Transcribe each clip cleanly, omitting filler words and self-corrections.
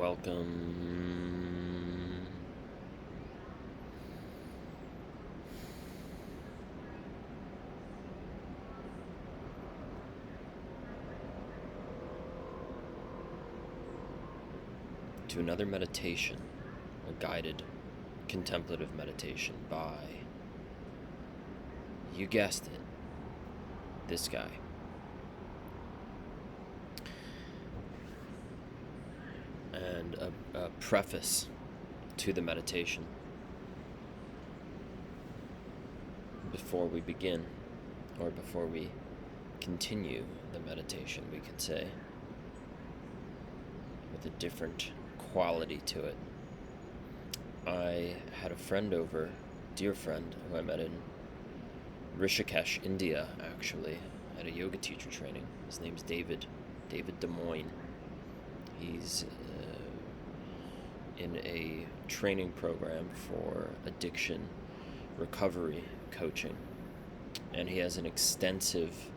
Welcome to another meditation, a guided contemplative meditation by, you guessed it, this guy. And a preface to the meditation before we begin, or before we continue the meditation, we could say, with a different quality to it. I had a friend over, dear friend, who I met in Rishikesh, India, actually, at a yoga teacher training. His name's David Des Moines. He's in a training program for addiction recovery coaching, and he has an extensive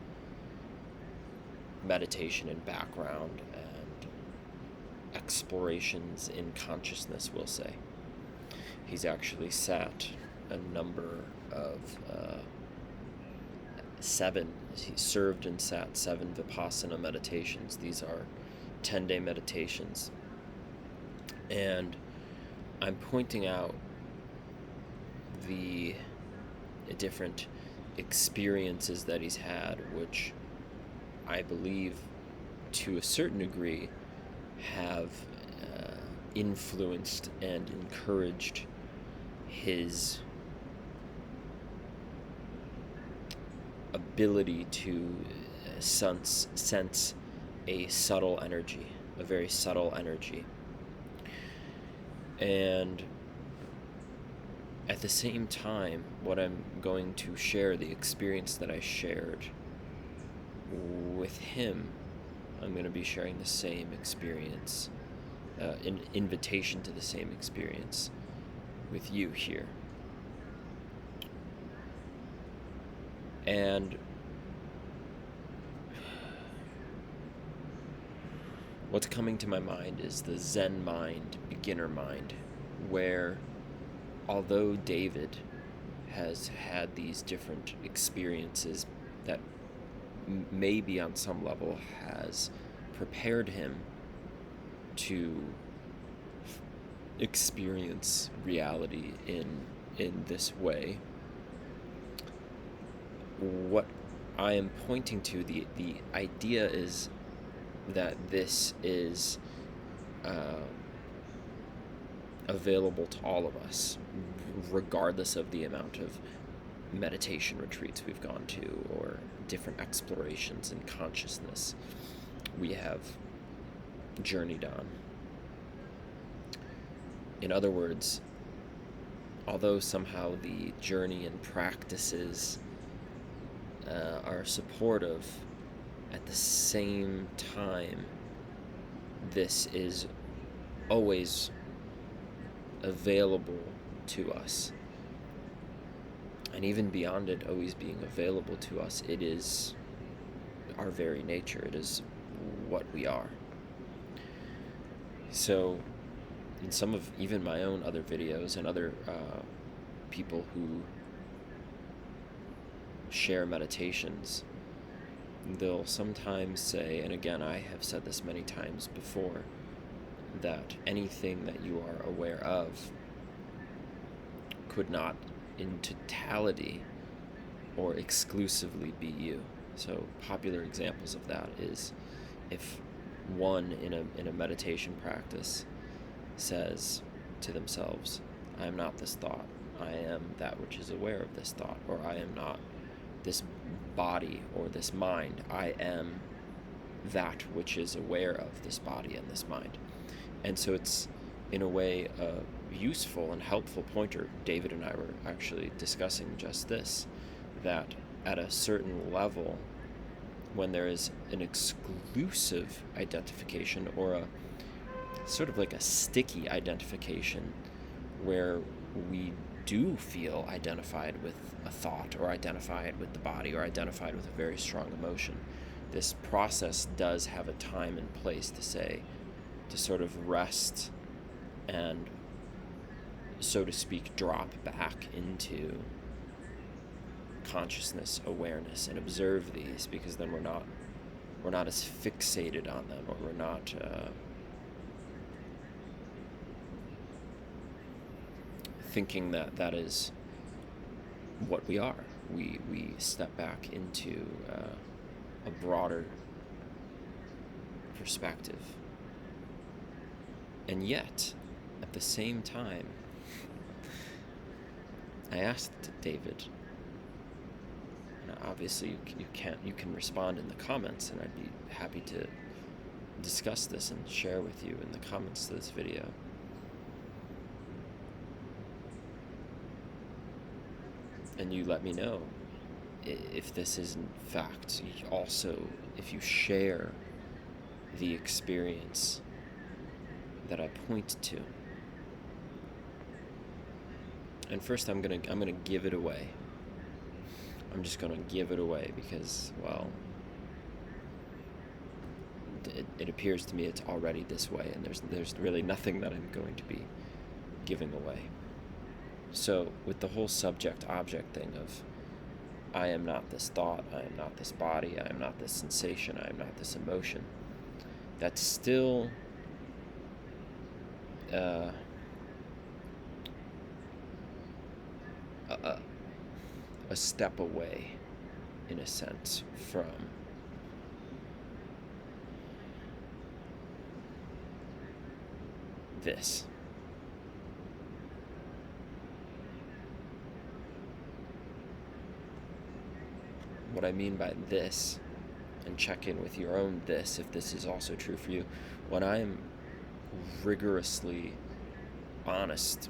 meditation and background and explorations in consciousness, we'll say. He's actually sat a number of he served and sat 7 Vipassana meditations. These are 10-day meditations. And I'm pointing out the different experiences that he's had, which I believe to a certain degree have influenced and encouraged his ability to sense a subtle energy, a very subtle energy. And at the same time, what I'm going to share, the experience that I shared with him, I'm going to be sharing the same experience, an invitation to the same experience with you here. And what's coming to my mind is the Zen mind, beginner mind, where although David has had these different experiences that maybe on some level has prepared him to experience reality in this way, what I am pointing to, the idea is that this is available to all of us, regardless of the amount of meditation retreats we've gone to or different explorations in consciousness we have journeyed on. In other words, although somehow the journey and practices are supportive, at the same time, this is always available to us. And even beyond it always being available to us, it is our very nature. It is what we are. So in some of even my own other videos and other people who share meditations, they'll sometimes say, and again, I have said this many times before, that anything that you are aware of could not in totality or exclusively be you. So popular examples of that is if one in a meditation practice says to themselves, I am not this thought, I am that which is aware of this thought, or I am not this body or this mind, I am that which is aware of this body and this mind. And so it's, in a way, a useful and helpful pointer. David and I were actually discussing just this, that at a certain level, when there is an exclusive identification or a sort of like a sticky identification where we do feel identified with a thought or identified with the body or identified with a very strong emotion, this process does have a time and place to say, to sort of rest and, so to speak, drop back into consciousness, awareness, and observe these, because then we're not as fixated on them, or we're not thinking that is what we are. We step back into a broader perspective. And yet, at the same time, I asked David, and obviously you can respond in the comments, and I'd be happy to discuss this and share with you in the comments to this video. And you let me know if this is in fact also, if you share the experience that I point to. And first I'm gonna give it away. I'm just gonna give it away because, well, it appears to me it's already this way, and there's really nothing that I'm going to be giving away. So with the whole subject-object thing of, I am not this thought, I am not this body, I am not this sensation, I am not this emotion, that's still a step away, in a sense, from this. What I mean by this, and check in with your own this, if this is also true for you, when I'm rigorously honest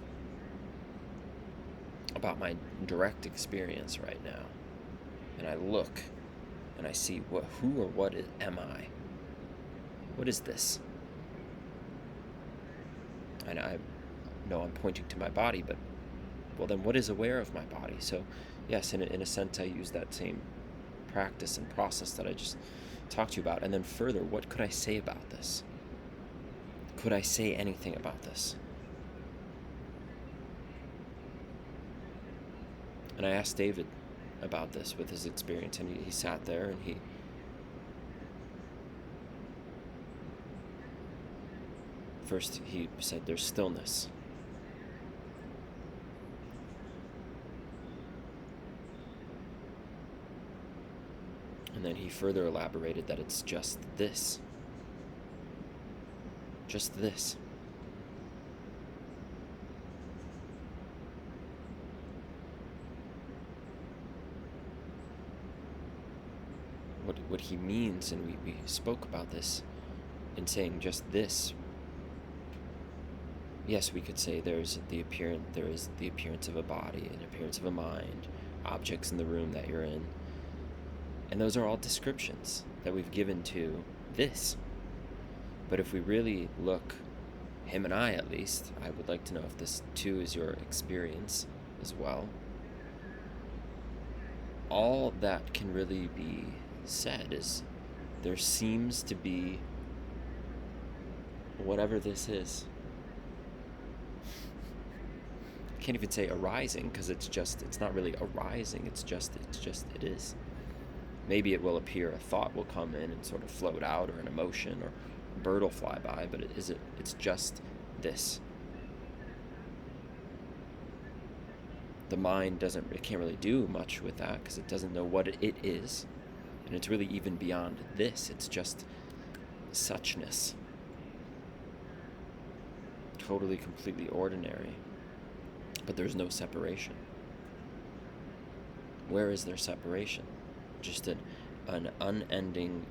about my direct experience right now, and I look and I see who or what am I? What is this? And I know I'm pointing to my body, but, well, then what is aware of my body? So yes, in a sense, I use that same practice and process that I just talked to you about. And then further, what could I say about this? Could I say anything about this? And I asked David about this with his experience, and he sat there and he first he said there's stillness. And then he further elaborated that it's just this. Just this. What he means, and we spoke about this, in saying just this. Yes, we could say there is the appearance of a body, an appearance of a mind, objects in the room that you're in. And those are all descriptions that we've given to this. But if we really look, him and I at least, I would like to know if this too is your experience as well. All that can really be said is there seems to be, whatever this is, I can't even say arising, because it's not really arising, it is. Maybe it will appear, a thought will come in and sort of float out, or an emotion, or a bird will fly by, but it's just this. The mind can't really do much with that, because it doesn't know what it is. And it's really even beyond this. It's just suchness. Totally, completely ordinary. But there's no separation. Where is there separation? Just an unending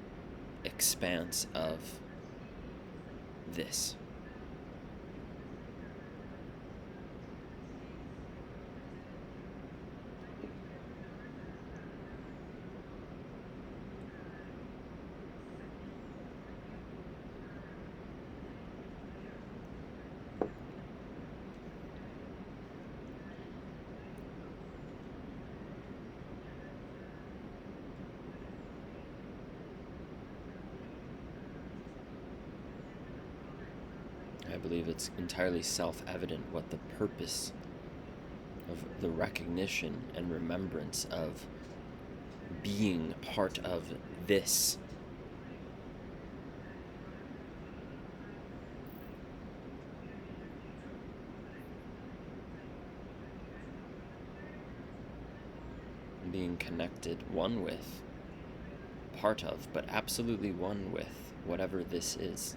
expanse of this. I believe it's entirely self-evident what the purpose of the recognition and remembrance of being part of this. Being connected, one with, part of, but absolutely one with whatever this is.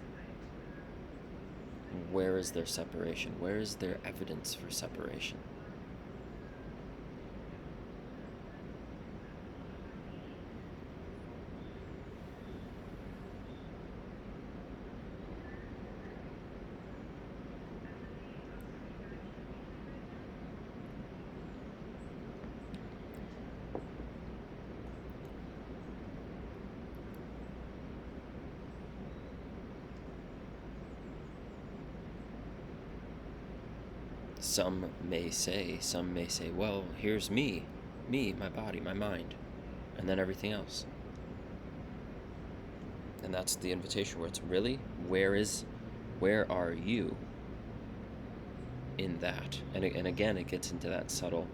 Where is their separation? Where is their evidence for separation? Some may say, well, here's me, my body, my mind, and then everything else. And that's the invitation where it's really, where are you in that? And again, it gets into that subtle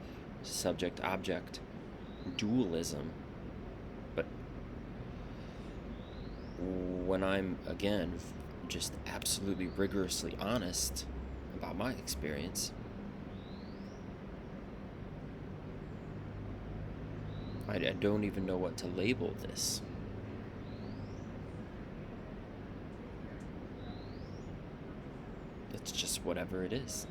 subject-object dualism. But when I'm, again, just absolutely rigorously honest about my experience, I don't even know what to label this. It's just whatever it is.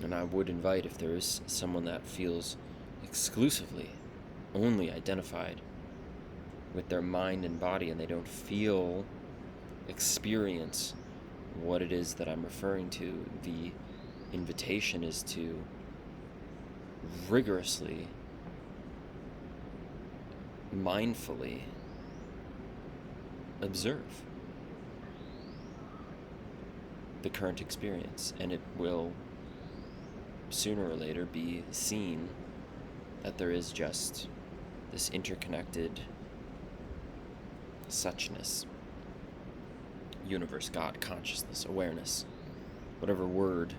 And I would invite, if there is someone that feels exclusively, only identified with their mind and body, and they don't feel, experience what it is that I'm referring to, the invitation is to rigorously, mindfully observe the current experience, and it will sooner or later be seen that there is just this interconnected suchness, universe, God, consciousness, awareness, whatever word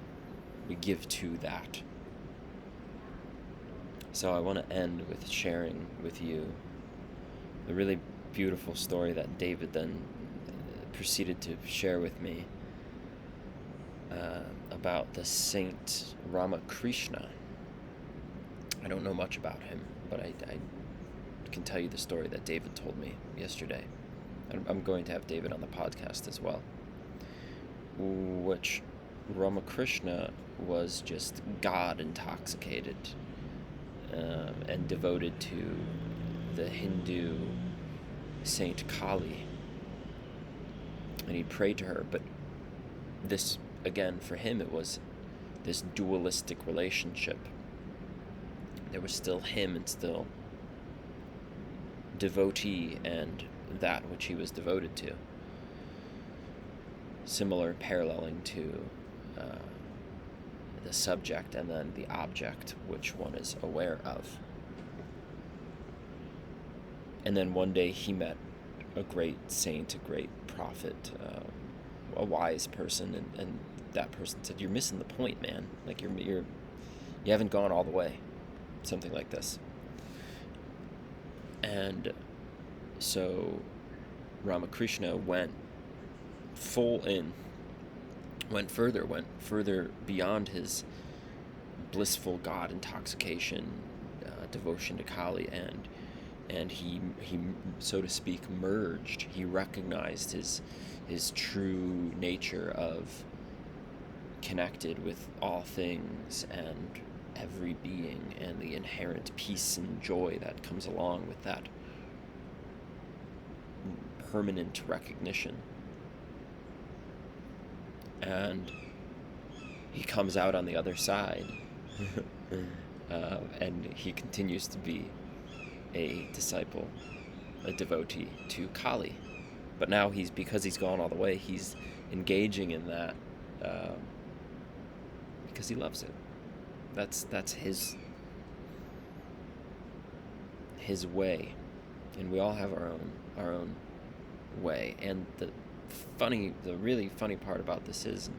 we give to that. So I want to end with sharing with you the really beautiful story that David then proceeded to share with me about the Saint Ramakrishna. I don't know much about him, but I can tell you the story that David told me yesterday. I'm going to have David on the podcast as well. Which Ramakrishna was just God intoxicated and devoted to the Hindu Saint Kali. And he prayed to her, but this, again, for him, it was this dualistic relationship. There was still him and still devotee and that which he was devoted to. Similar, paralleling to the subject and then the object which one is aware of. And then one day he met a great saint, a great prophet, a wise person, and that person said, "You're missing the point, man. Like you haven't gone all the way." Something like this. And so Ramakrishna went full in, went further beyond his blissful God intoxication, devotion to Kali, and he so to speak merged. He recognized his true nature of connected with all things and every being, and the inherent peace and joy that comes along with that permanent recognition. And he comes out on the other side and he continues to be a disciple, a devotee to Kali. But now because he's gone all the way, he's engaging in that because he loves it. That's his his way, and we all have our own way. And the really funny part about this is,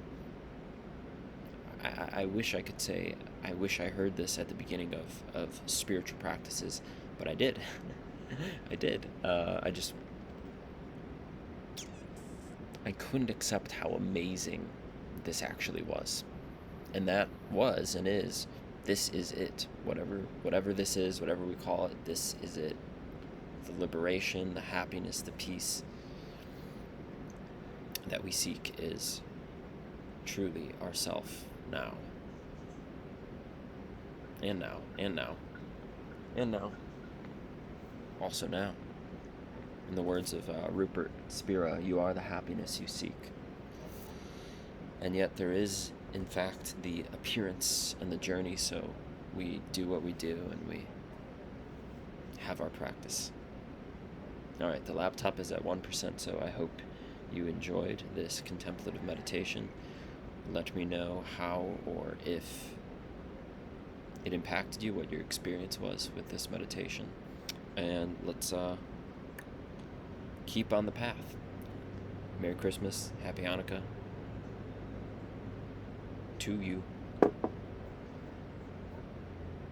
I wish I could say I wish I heard this at the beginning of spiritual practices, but I did. I did. I couldn't accept how amazing this actually was. And that was and is, this is it. Whatever this is, whatever we call it, this is it. The liberation, the happiness, the peace that we seek is truly ourself now. And now, and now, and now. Also now. In the words of Rupert Spira, you are the happiness you seek. And yet there is, in fact, the appearance and the journey, so we do what we do and we have our practice. Alright, the laptop is at 1%, so I hope you enjoyed this contemplative meditation. Let me know how or if it impacted you, what your experience was with this meditation. And let's keep on the path. Merry Christmas, Happy Hanukkah to you.